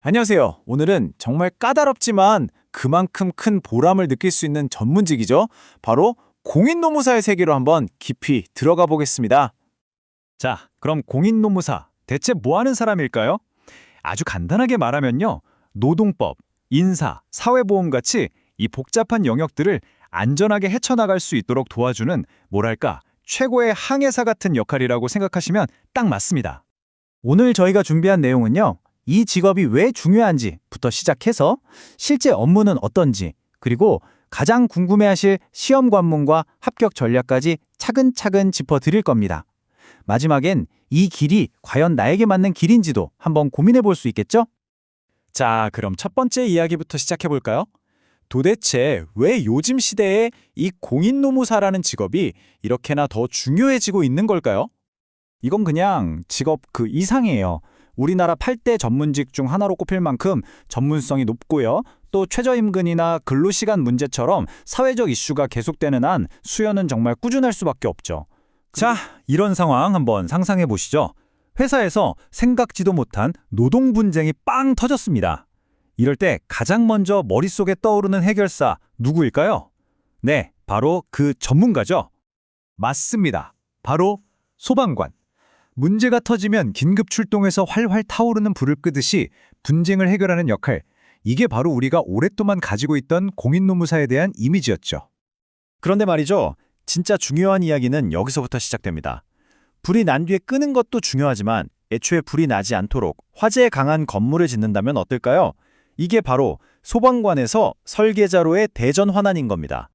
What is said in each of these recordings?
안녕하세요. 오늘은 정말 까다롭지만 그만큼 큰 보람을 느낄 수 있는 전문직이죠. 바로 공인노무사의 세계로 한번 깊이 들어가 보겠습니다. 자, 그럼 공인노무사, 대체 뭐 하는 사람일까요? 아주 간단하게 말하면요. 노동법, 인사, 사회보험 같이 이 복잡한 영역들을 안전하게 헤쳐나갈 수 있도록 도와주는 뭐랄까, 최고의 항해사 같은 역할이라고 생각하시면 딱 맞습니다. 오늘 저희가 준비한 내용은요. 이 직업이 왜 중요한지부터 시작해서 실제 업무는 어떤지, 그리고 가장 궁금해하실 시험 관문과 합격 전략까지 차근차근 짚어드릴 겁니다. 마지막엔 이 길이 과연 나에게 맞는 길인지도 한번 고민해 볼 수 있겠죠? 자, 그럼 첫 번째 이야기부터 시작해 볼까요? 도대체 왜 요즘 시대에 이 공인노무사라는 직업이 이렇게나 더 중요해지고 있는 걸까요? 이건 그냥 직업 그 이상이에요. 우리나라 8대 전문직 중 하나로 꼽힐 만큼 전문성이 높고요. 또 최저임금이나 근로시간 문제처럼 사회적 이슈가 계속되는 한 수요는 정말 꾸준할 수밖에 없죠. 자, 이런 상황 한번 상상해 보시죠. 회사에서 생각지도 못한 노동 분쟁이 빵 터졌습니다. 이럴 때 가장 먼저 머릿속에 떠오르는 해결사 누구일까요? 네, 바로 그 전문가죠. 맞습니다. 바로 소방관. 문제가 터지면 긴급 출동해서 활활 타오르는 불을 끄듯이 분쟁을 해결하는 역할. 이게 바로 우리가 오랫동안 가지고 있던 공인노무사에 대한 이미지였죠. 그런데 말이죠. 진짜 중요한 이야기는 여기서부터 시작됩니다. 불이 난 뒤에 끄는 것도 중요하지만 애초에 불이 나지 않도록 화재에 강한 건물을 짓는다면 어떨까요? 이게 바로 소방관에서 설계자로의 대전 환환인 겁니다.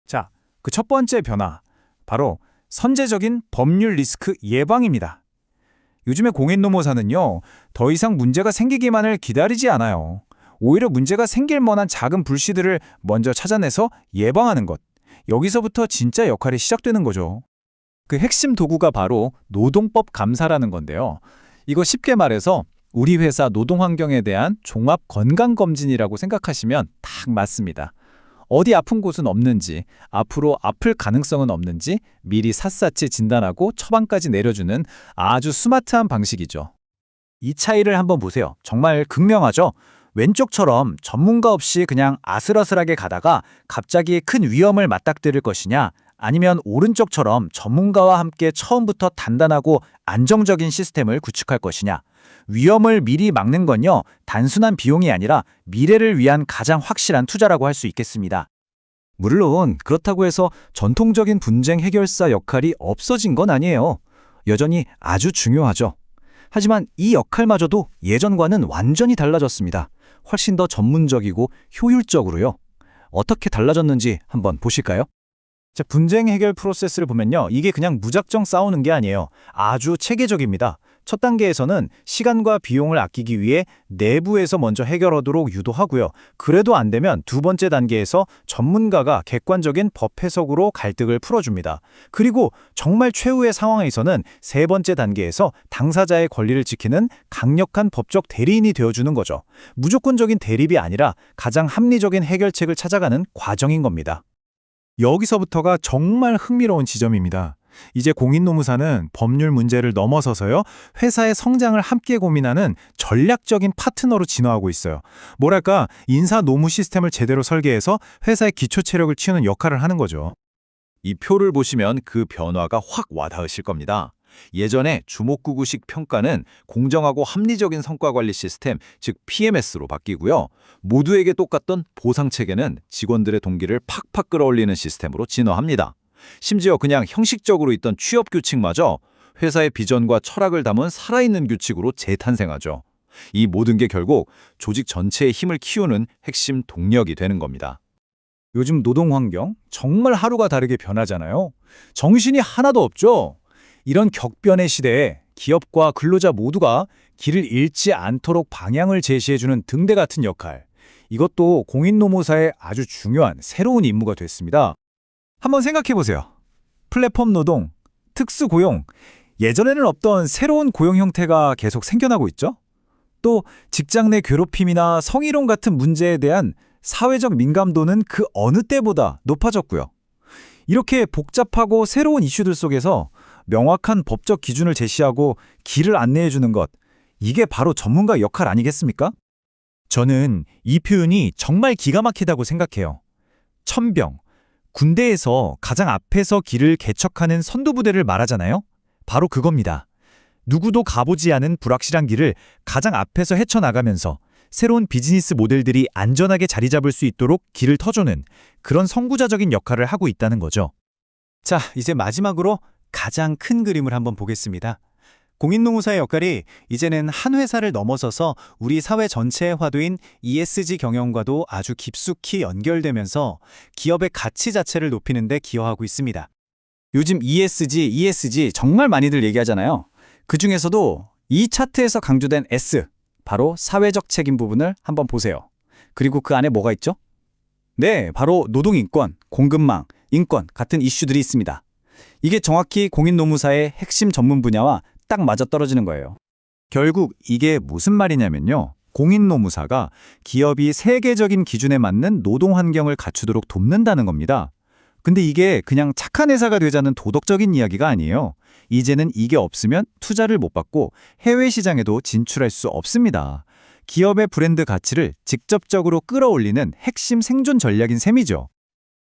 자, 그 첫 번째 변화, 바로 선제적인 법률 리스크 예방입니다. 요즘의 공인노무사는요, 더 이상 문제가 생기기만을 기다리지 않아요. 오히려 문제가 생길 만한 작은 불씨들을 먼저 찾아내서 예방하는 것. 여기서부터 진짜 역할이 시작되는 거죠. 그 핵심 도구가 바로 노동법 감사라는 건데요. 이거 쉽게 말해서 우리 회사 노동 환경에 대한 종합 건강검진이라고 생각하시면 딱 맞습니다. 어디 아픈 곳은 없는지, 앞으로 아플 가능성은 없는지 미리 샅샅이 진단하고 처방까지 내려주는 아주 스마트한 방식이죠. 이 차이를 한번 보세요. 정말 극명하죠? 왼쪽처럼 전문가 없이 그냥 아슬아슬하게 가다가 갑자기 큰 위험을 맞닥뜨릴 것이냐, 아니면 오른쪽처럼 전문가와 함께 처음부터 단단하고 안정적인 시스템을 구축할 것이냐. 위험을 미리 막는 건요, 단순한 비용이 아니라 미래를 위한 가장 확실한 투자라고 할 수 있겠습니다. 물론 그렇다고 해서 전통적인 분쟁 해결사 역할이 없어진 건 아니에요. 여전히 아주 중요하죠. 하지만 이 역할마저도 예전과는 완전히 달라졌습니다. 훨씬 더 전문적이고 효율적으로요. 어떻게 달라졌는지 한번 보실까요? 자, 분쟁 해결 프로세스를 보면요. 이게 그냥 무작정 싸우는 게 아니에요. 아주 체계적입니다. 첫 단계에서는 시간과 비용을 아끼기 위해 내부에서 먼저 해결하도록 유도하고요. 그래도 안 되면 두 번째 단계에서 전문가가 객관적인 법 해석으로 갈등을 풀어줍니다. 그리고 정말 최후의 상황에서는 세 번째 단계에서 당사자의 권리를 지키는 강력한 법적 대리인이 되어주는 거죠. 무조건적인 대립이 아니라 가장 합리적인 해결책을 찾아가는 과정인 겁니다. 여기서부터가 정말 흥미로운 지점입니다. 이제 공인노무사는 법률 문제를 넘어서서요, 회사의 성장을 함께 고민하는 전략적인 파트너로 진화하고 있어요. 뭐랄까, 인사 노무 시스템을 제대로 설계해서 회사의 기초 체력을 키우는 역할을 하는 거죠. 이 표를 보시면 그 변화가 확 와닿으실 겁니다. 예전에 주목구구식 평가는 공정하고 합리적인 성과관리 시스템, 즉 PMS로 바뀌고요. 모두에게 똑같던 보상체계는 직원들의 동기를 팍팍 끌어올리는 시스템으로 진화합니다. 심지어 그냥 형식적으로 있던 취업규칙마저 회사의 비전과 철학을 담은 살아있는 규칙으로 재탄생하죠. 이 모든 게 결국 조직 전체의 힘을 키우는 핵심 동력이 되는 겁니다. 요즘 노동 환경 정말 하루가 다르게 변하잖아요. 정신이 하나도 없죠. 이런 격변의 시대에 기업과 근로자 모두가 길을 잃지 않도록 방향을 제시해주는 등대 같은 역할. 이것도 공인노무사의 아주 중요한 새로운 임무가 됐습니다. 한번 생각해보세요. 플랫폼 노동, 특수고용, 예전에는 없던 새로운 고용 형태가 계속 생겨나고 있죠. 또 직장 내 괴롭힘이나 성희롱 같은 문제에 대한 사회적 민감도는 그 어느 때보다 높아졌고요. 이렇게 복잡하고 새로운 이슈들 속에서 명확한 법적 기준을 제시하고 길을 안내해주는 것, 이게 바로 전문가 역할 아니겠습니까? 저는 이 표현이 정말 기가 막히다고 생각해요. 천병, 군대에서 가장 앞에서 길을 개척하는 선두부대를 말하잖아요? 바로 그겁니다. 누구도 가보지 않은 불확실한 길을 가장 앞에서 헤쳐나가면서 새로운 비즈니스 모델들이 안전하게 자리 잡을 수 있도록 길을 터주는 그런 선구자적인 역할을 하고 있다는 거죠. 자, 이제 마지막으로 가장 큰 그림을 한번 보겠습니다. 공인노무사의 역할이 이제는 한 회사를 넘어서서 우리 사회 전체의 화두인 ESG 경영과도 아주 깊숙이 연결되면서 기업의 가치 자체를 높이는 데 기여하고 있습니다. 요즘 ESG 정말 많이들 얘기하잖아요. 그중에서도 이 차트에서 강조된 S, 바로 사회적 책임 부분을 한번 보세요. 그리고 그 안에 뭐가 있죠? 네, 바로 노동인권, 공급망, 인권 같은 이슈들이 있습니다. 이게 정확히 공인노무사의 핵심 전문 분야와 딱 맞아떨어지는 거예요. 결국 이게 무슨 말이냐면요. 공인노무사가 기업이 세계적인 기준에 맞는 노동 환경을 갖추도록 돕는다는 겁니다. 근데 이게 그냥 착한 회사가 되자는 도덕적인 이야기가 아니에요. 이제는 이게 없으면 투자를 못 받고 해외 시장에도 진출할 수 없습니다. 기업의 브랜드 가치를 직접적으로 끌어올리는 핵심 생존 전략인 셈이죠.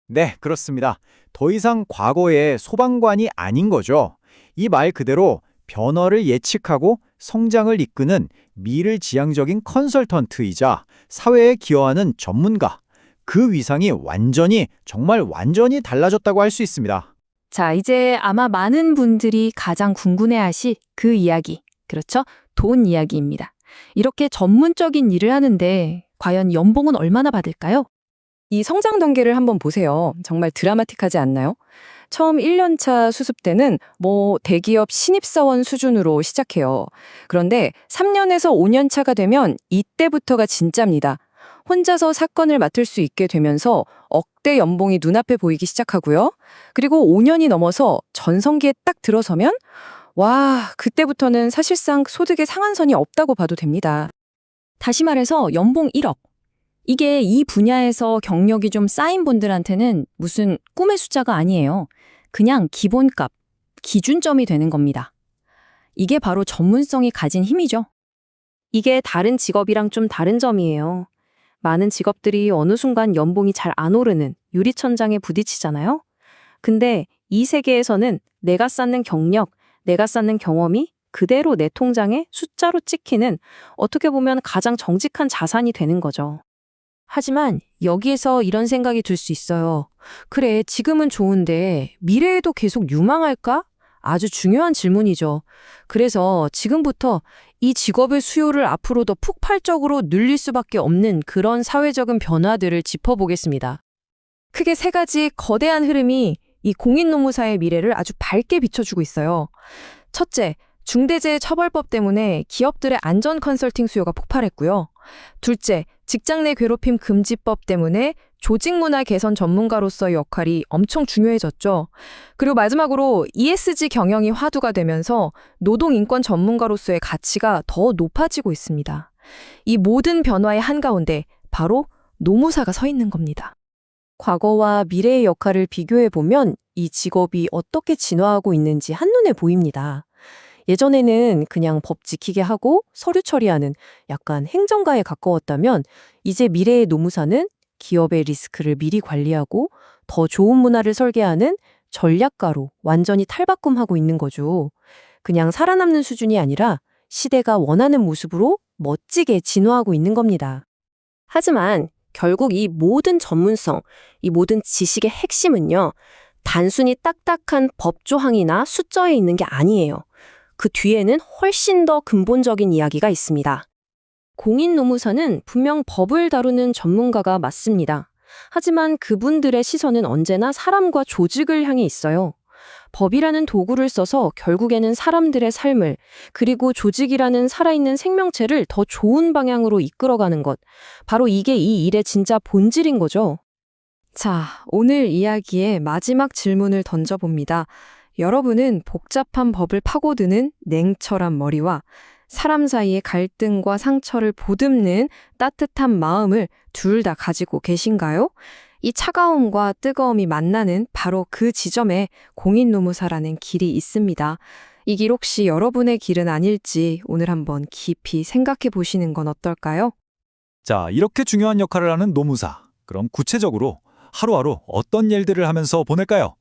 네, 그렇습니다. 더 이상 과거의 소방관이 아닌 거죠. 이 말 그대로 변화를 예측하고 성장을 이끄는 미래지향적인 컨설턴트이자 사회에 기여하는 전문가. 그 위상이 정말 완전히 달라졌다고 할 수 있습니다. 자, 이제 아마 많은 분들이 가장 궁금해하실 그 이야기, 그렇죠? 돈 이야기입니다. 이렇게 전문적인 일을 하는데 과연 연봉은 얼마나 받을까요? 이 성장 단계를 한번 보세요. 정말 드라마틱하지 않나요? 처음 1년차 수습 때는 대기업 신입사원 수준으로 시작해요. 그런데 3년에서 5년차가 되면 이때부터가 진짜입니다. 혼자서 사건을 맡을 수 있게 되면서 억대 연봉이 눈앞에 보이기 시작하고요. 그리고 5년이 넘어서 전성기에 딱 들어서면 그때부터는 사실상 소득의 상한선이 없다고 봐도 됩니다. 다시 말해서 연봉 1억. 이게 이 분야에서 경력이 좀 쌓인 분들한테는 무슨 꿈의 숫자가 아니에요. 그냥 기본값, 기준점이 되는 겁니다. 이게 바로 전문성이 가진 힘이죠. 이게 다른 직업이랑 좀 다른 점이에요. 많은 직업들이 어느 순간 연봉이 잘 안 오르는 유리천장에 부딪히잖아요. 근데 이 세계에서는 내가 쌓는 경력, 내가 쌓는 경험이 그대로 내 통장에 숫자로 찍히는 어떻게 보면 가장 정직한 자산이 되는 거죠. 하지만 여기에서 이런 생각이 들 수 있어요. 그래, 지금은 좋은데 미래에도 계속 유망할까? 아주 중요한 질문이죠. 그래서 지금부터 이 직업의 수요를 앞으로 더 폭발적으로 늘릴 수밖에 없는 그런 사회적인 변화들을 짚어보겠습니다. 크게 3가지 거대한 흐름이 이 공인노무사의 미래를 아주 밝게 비춰주고 있어요. 첫째, 중대재해처벌법 때문에 기업들의 안전 컨설팅 수요가 폭발했고요. 둘째, 직장 내 괴롭힘 금지법 때문에 조직 문화 개선 전문가로서의 역할이 엄청 중요해졌죠. 그리고 마지막으로 ESG 경영이 화두가 되면서 노동 인권 전문가로서의 가치가 더 높아지고 있습니다. 이 모든 변화의 한가운데 바로 노무사가 서 있는 겁니다. 과거와 미래의 역할을 비교해보면 이 직업이 어떻게 진화하고 있는지 한눈에 보입니다. 예전에는 그냥 법 지키게 하고 서류 처리하는 약간 행정가에 가까웠다면 이제 미래의 노무사는 기업의 리스크를 미리 관리하고 더 좋은 문화를 설계하는 전략가로 완전히 탈바꿈하고 있는 거죠. 그냥 살아남는 수준이 아니라 시대가 원하는 모습으로 멋지게 진화하고 있는 겁니다. 하지만 결국 이 모든 전문성, 이 모든 지식의 핵심은요, 단순히 딱딱한 법조항이나 숫자에 있는 게 아니에요. 그 뒤에는 훨씬 더 근본적인 이야기가 있습니다. 공인노무사는 분명 법을 다루는 전문가가 맞습니다. 하지만 그분들의 시선은 언제나 사람과 조직을 향해 있어요. 법이라는 도구를 써서 결국에는 사람들의 삶을, 그리고 조직이라는 살아있는 생명체를 더 좋은 방향으로 이끌어가는 것. 바로 이게 이 일의 진짜 본질인 거죠. 자, 오늘 이야기의 마지막 질문을 던져봅니다. 여러분은 복잡한 법을 파고드는 냉철한 머리와 사람 사이의 갈등과 상처를 보듬는 따뜻한 마음을 둘 다 가지고 계신가요? 이 차가움과 뜨거움이 만나는 바로 그 지점에 공인노무사라는 길이 있습니다. 이 길 혹시 여러분의 길은 아닐지 오늘 한번 깊이 생각해 보시는 건 어떨까요? 자, 이렇게 중요한 역할을 하는 노무사. 그럼 구체적으로 하루하루 어떤 일들을 하면서 보낼까요?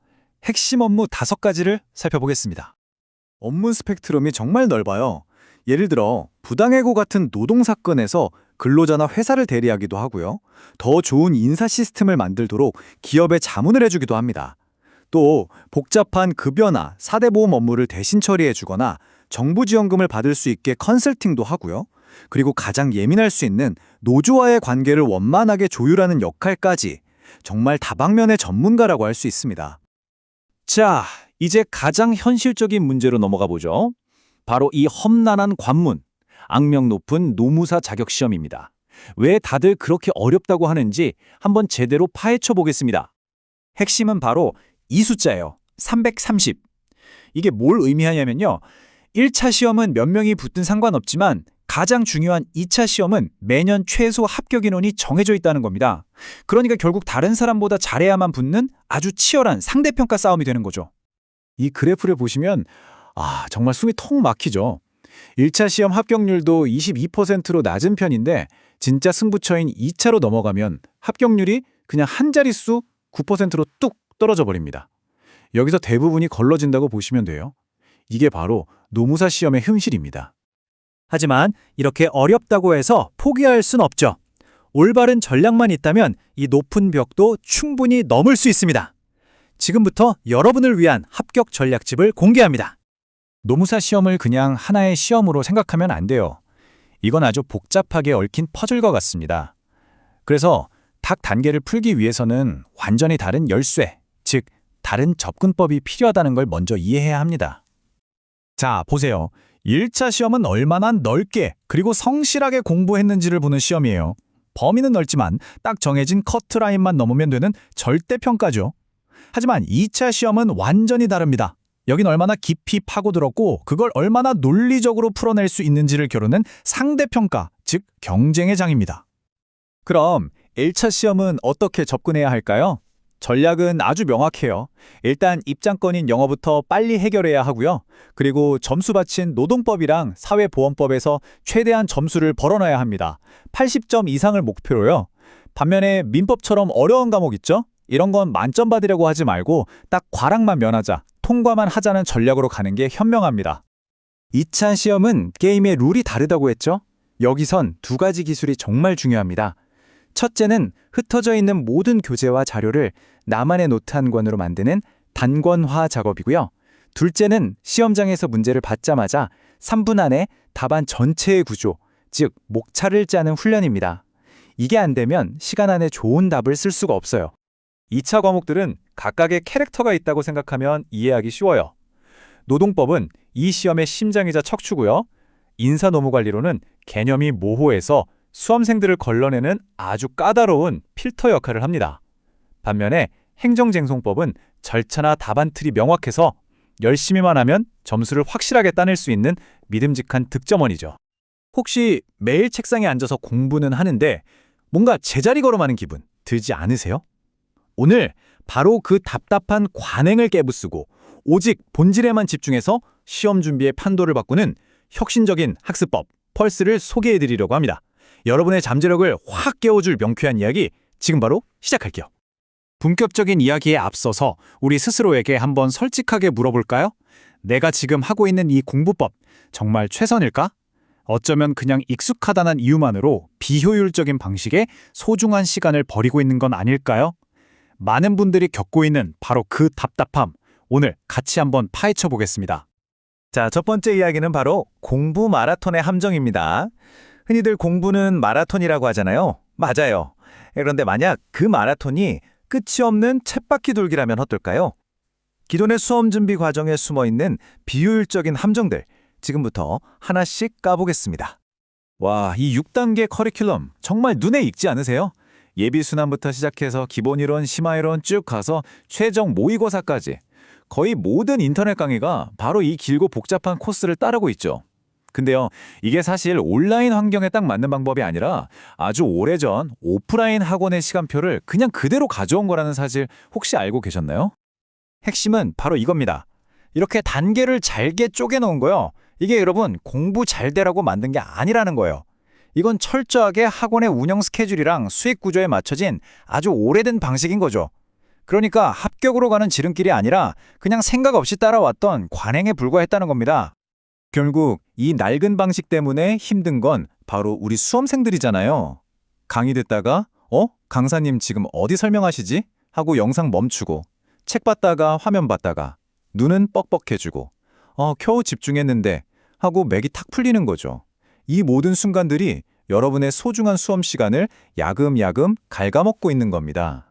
핵심 업무 5가지를 살펴보겠습니다. 업무 스펙트럼이 정말 넓어요. 예를 들어 부당해고 같은 노동사건에서 근로자나 회사를 대리하기도 하고요. 더 좋은 인사 시스템을 만들도록 기업에 자문을 해주기도 합니다. 또 복잡한 급여나 사대보험 업무를 대신 처리해주거나 정부 지원금을 받을 수 있게 컨설팅도 하고요. 그리고 가장 예민할 수 있는 노조와의 관계를 원만하게 조율하는 역할까지 정말 다방면의 전문가라고 할 수 있습니다. 자, 이제 가장 현실적인 문제로 넘어가 보죠. 바로 이 험난한 관문, 악명 높은 노무사 자격 시험입니다. 왜 다들 그렇게 어렵다고 하는지 한번 제대로 파헤쳐 보겠습니다. 핵심은 바로 이 숫자예요. 330. 이게 뭘 의미하냐면요. 1차 시험은 몇 명이 붙든 상관없지만 가장 중요한 2차 시험은 매년 최소 합격 인원이 정해져 있다는 겁니다. 그러니까 결국 다른 사람보다 잘해야만 붙는 아주 치열한 상대평가 싸움이 되는 거죠. 이 그래프를 보시면 정말 숨이 턱 막히죠. 1차 시험 합격률도 22%로 낮은 편인데 진짜 승부처인 2차로 넘어가면 합격률이 그냥 한 자릿수 9%로 뚝 떨어져 버립니다. 여기서 대부분이 걸러진다고 보시면 돼요. 이게 바로 노무사 시험의 현실입니다. 하지만 이렇게 어렵다고 해서 포기할 순 없죠. 올바른 전략만 있다면 이 높은 벽도 충분히 넘을 수 있습니다. 지금부터 여러분을 위한 합격 전략집을 공개합니다. 노무사 시험을 그냥 하나의 시험으로 생각하면 안 돼요. 이건 아주 복잡하게 얽힌 퍼즐과 같습니다. 그래서 각 단계를 풀기 위해서는 완전히 다른 열쇠, 즉 다른 접근법이 필요하다는 걸 먼저 이해해야 합니다. 자, 보세요. 1차 시험은 얼마나 넓게 그리고 성실하게 공부했는지를 보는 시험이에요. 범위는 넓지만 딱 정해진 커트라인만 넘으면 되는 절대평가죠. 하지만 2차 시험은 완전히 다릅니다. 여긴 얼마나 깊이 파고들었고 그걸 얼마나 논리적으로 풀어낼 수 있는지를 겨루는 상대평가, 즉 경쟁의 장입니다. 그럼 1차 시험은 어떻게 접근해야 할까요? 전략은 아주 명확해요. 일단 입장권인 영어부터 빨리 해결해야 하고요. 그리고 점수 받친 노동법이랑 사회보험법에서 최대한 점수를 벌어놔야 합니다. 80점 이상을 목표로요. 반면에 민법처럼 어려운 과목 있죠? 이런 건 만점 받으려고 하지 말고 딱 과락만 면하자, 통과만 하자는 전략으로 가는 게 현명합니다. 2차 시험은 게임의 룰이 다르다고 했죠? 여기선 2가지 기술이 정말 중요합니다. 첫째는 흩어져 있는 모든 교재와 자료를 나만의 노트 한 권으로 만드는 단권화 작업이고요. 둘째는 시험장에서 문제를 받자마자 3분 안에 답안 전체의 구조, 즉 목차를 짜는 훈련입니다. 이게 안 되면 시간 안에 좋은 답을 쓸 수가 없어요. 2차 과목들은 각각의 캐릭터가 있다고 생각하면 이해하기 쉬워요. 노동법은 이 시험의 심장이자 척추고요. 인사노무관리로는 개념이 모호해서 수험생들을 걸러내는 아주 까다로운 필터 역할을 합니다. 반면에 행정쟁송법은 절차나 답안 틀이 명확해서 열심히만 하면 점수를 확실하게 따낼 수 있는 믿음직한 득점원이죠. 혹시 매일 책상에 앉아서 공부는 하는데 뭔가 제자리 걸음하는 기분 들지 않으세요? 오늘 바로 그 답답한 관행을 깨부수고 오직 본질에만 집중해서 시험 준비의 판도를 바꾸는 혁신적인 학습법 펄스를 소개해드리려고 합니다. 여러분의 잠재력을 확 깨워줄 명쾌한 이야기 지금 바로 시작할게요. 본격적인 이야기에 앞서서 우리 스스로에게 한번 솔직하게 물어볼까요? 내가 지금 하고 있는 이 공부법 정말 최선일까? 어쩌면 그냥 익숙하다는 이유만으로 비효율적인 방식에 소중한 시간을 버리고 있는 건 아닐까요? 많은 분들이 겪고 있는 바로 그 답답함 오늘 같이 한번 파헤쳐 보겠습니다. 자, 첫 번째 이야기는 바로 공부 마라톤의 함정입니다. 흔히들 공부는 마라톤이라고 하잖아요. 맞아요. 그런데 만약 그 마라톤이 끝이 없는 쳇바퀴 돌기라면 어떨까요? 기존의 수험 준비 과정에 숨어있는 비효율적인 함정들 지금부터 하나씩 까보겠습니다. 와, 이 6단계 커리큘럼 정말 눈에 익지 않으세요? 예비순환부터 시작해서 기본이론, 심화이론 쭉 가서 최종 모의고사까지 거의 모든 인터넷 강의가 바로 이 길고 복잡한 코스를 따르고 있죠. 근데요, 이게 사실 온라인 환경에 딱 맞는 방법이 아니라 아주 오래전 오프라인 학원의 시간표를 그냥 그대로 가져온 거라는 사실 혹시 알고 계셨나요? 핵심은 바로 이겁니다. 이렇게 단계를 잘게 쪼개놓은 거요. 이게 여러분 공부 잘 되라고 만든 게 아니라는 거예요. 이건 철저하게 학원의 운영 스케줄이랑 수익 구조에 맞춰진 아주 오래된 방식인 거죠. 그러니까 합격으로 가는 지름길이 아니라 그냥 생각 없이 따라왔던 관행에 불과했다는 겁니다. 결국 이 낡은 방식 때문에 힘든 건 바로 우리 수험생들이잖아요. 강의 듣다가 강사님 지금 어디 설명하시지? 하고 영상 멈추고 책 봤다가 화면 봤다가 눈은 뻑뻑해지고 겨우 집중했는데 하고 맥이 탁 풀리는 거죠. 이 모든 순간들이 여러분의 소중한 수험 시간을 야금야금 갉아먹고 있는 겁니다.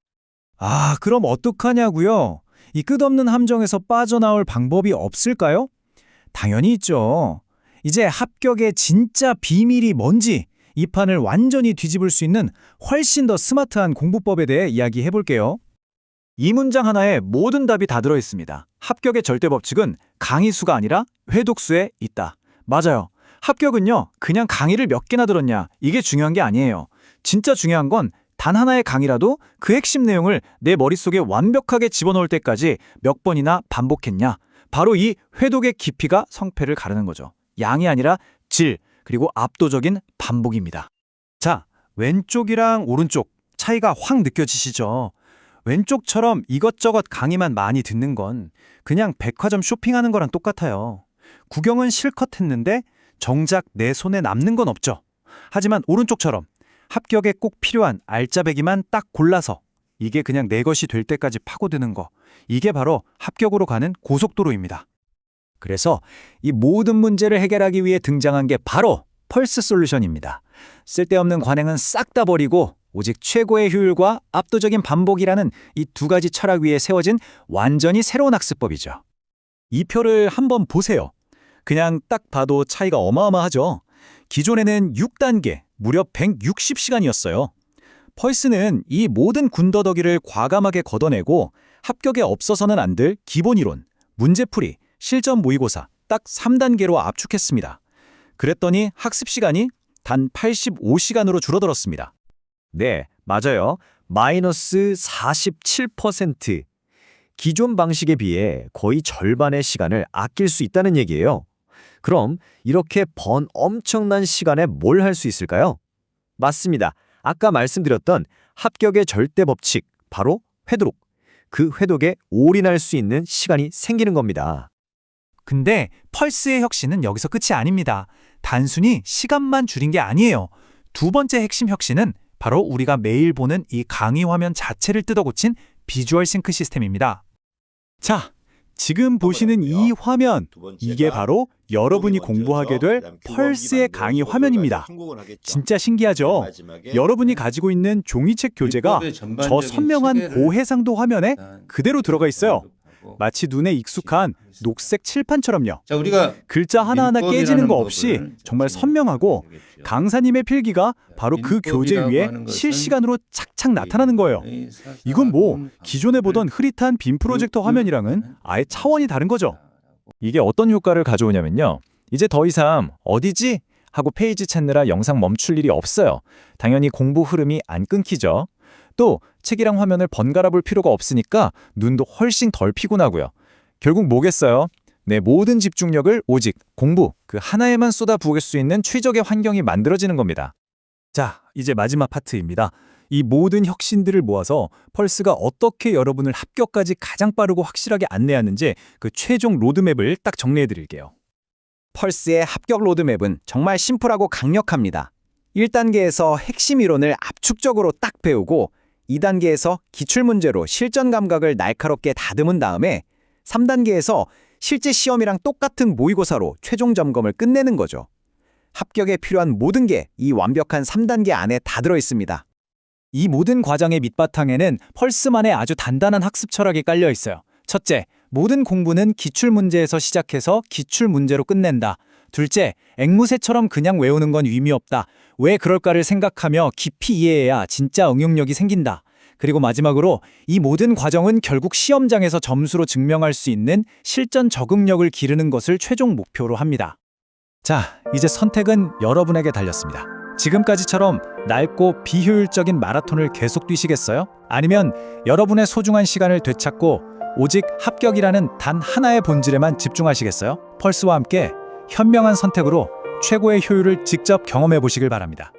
그럼 어떡하냐고요? 이 끝없는 함정에서 빠져나올 방법이 없을까요? 당연히 있죠. 이제 합격의 진짜 비밀이 뭔지 이 판을 완전히 뒤집을 수 있는 훨씬 더 스마트한 공부법에 대해 이야기해 볼게요. 이 문장 하나에 모든 답이 다 들어 있습니다. 합격의 절대 법칙은 강의 수가 아니라 회독수에 있다. 맞아요. 합격은요, 그냥 강의를 몇 개나 들었냐, 이게 중요한 게 아니에요. 진짜 중요한 건 단 하나의 강의라도 그 핵심 내용을 내 머릿속에 완벽하게 집어넣을 때까지 몇 번이나 반복했냐. 바로 이 회독의 깊이가 성패를 가르는 거죠. 양이 아니라 질, 그리고 압도적인 반복입니다. 자, 왼쪽이랑 오른쪽 차이가 확 느껴지시죠? 왼쪽처럼 이것저것 강의만 많이 듣는 건 그냥 백화점 쇼핑하는 거랑 똑같아요. 구경은 실컷 했는데 정작 내 손에 남는 건 없죠. 하지만 오른쪽처럼 합격에 꼭 필요한 알짜배기만 딱 골라서 이게 그냥 내 것이 될 때까지 파고드는 거. 이게 바로 합격으로 가는 고속도로입니다. 그래서 이 모든 문제를 해결하기 위해 등장한 게 바로 펄스 솔루션입니다. 쓸데없는 관행은 싹 다 버리고 오직 최고의 효율과 압도적인 반복이라는 이 두 가지 철학 위에 세워진 완전히 새로운 학습법이죠. 이 표를 한번 보세요. 그냥 딱 봐도 차이가 어마어마하죠. 기존에는 6단계, 무려 160시간이었어요. 펄스는 이 모든 군더더기를 과감하게 걷어내고 합격에 없어서는 안 될 기본 이론, 문제풀이, 실전 모의고사 딱 3단계로 압축했습니다. 그랬더니 학습 시간이 단 85시간으로 줄어들었습니다. 네, 맞아요. 마이너스 47%. 기존 방식에 비해 거의 절반의 시간을 아낄 수 있다는 얘기예요. 그럼 이렇게 번 엄청난 시간에 뭘 할 수 있을까요? 맞습니다. 아까 말씀드렸던 합격의 절대 법칙, 바로 회독. 그 회독에 올인할 수 있는 시간이 생기는 겁니다. 근데 펄스의 혁신은 여기서 끝이 아닙니다. 단순히 시간만 줄인 게 아니에요. 두 번째 핵심 혁신은 바로 우리가 매일 보는 이 강의 화면 자체를 뜯어고친 비주얼 싱크 시스템입니다. 자, 지금 보시는 이 화면, 이게 바로 여러분이 공부하게 될 펄스의 강의 화면입니다. 진짜 신기하죠? 여러분이 가지고 있는 종이책 교재가 저 선명한 고해상도 화면에 그대로 들어가 있어요. 마치 눈에 익숙한 녹색 칠판처럼요. 자, 우리가 글자 하나하나 깨지는 거 없이 정말 선명하고 강사님의 필기가 바로 그 교재 위에 실시간으로 착착 나타나는 거예요. 이건 뭐 기존에 보던 흐릿한 빔 프로젝터 화면이랑은 아예 차원이 다른 거죠. 이게 어떤 효과를 가져오냐면요. 이제 더 이상 어디지? 하고 페이지 찾느라 영상 멈출 일이 없어요. 당연히 공부 흐름이 안 끊기죠. 또 책이랑 화면을 번갈아 볼 필요가 없으니까 눈도 훨씬 덜 피곤하고요. 결국 뭐겠어요? 내 모든 집중력을 오직 공부 그 하나에만 쏟아부을 수 있는 최적의 환경이 만들어지는 겁니다. 자, 이제 마지막 파트입니다. 이 모든 혁신들을 모아서 펄스가 어떻게 여러분을 합격까지 가장 빠르고 확실하게 안내하는지 그 최종 로드맵을 딱 정리해 드릴게요. 펄스의 합격 로드맵은 정말 심플하고 강력합니다. 1단계에서 핵심 이론을 압축적으로 딱 배우고 2단계에서 기출문제로 실전 감각을 날카롭게 다듬은 다음에 3단계에서 실제 시험이랑 똑같은 모의고사로 최종 점검을 끝내는 거죠. 합격에 필요한 모든 게 이 완벽한 3단계 안에 다 들어 있습니다. 이 모든 과정의 밑바탕에는 펄스만의 아주 단단한 학습 철학이 깔려 있어요. 첫째, 모든 공부는 기출문제에서 시작해서 기출문제로 끝낸다. 둘째, 앵무새처럼 그냥 외우는 건 의미 없다. 왜 그럴까를 생각하며 깊이 이해해야 진짜 응용력이 생긴다. 그리고 마지막으로 이 모든 과정은 결국 시험장에서 점수로 증명할 수 있는 실전 적응력을 기르는 것을 최종 목표로 합니다. 자, 이제 선택은 여러분에게 달렸습니다. 지금까지처럼 낡고 비효율적인 마라톤을 계속 뛰시겠어요? 아니면 여러분의 소중한 시간을 되찾고 오직 합격이라는 단 하나의 본질에만 집중하시겠어요? 펄스와 함께 현명한 선택으로 최고의 효율을 직접 경험해 보시길 바랍니다.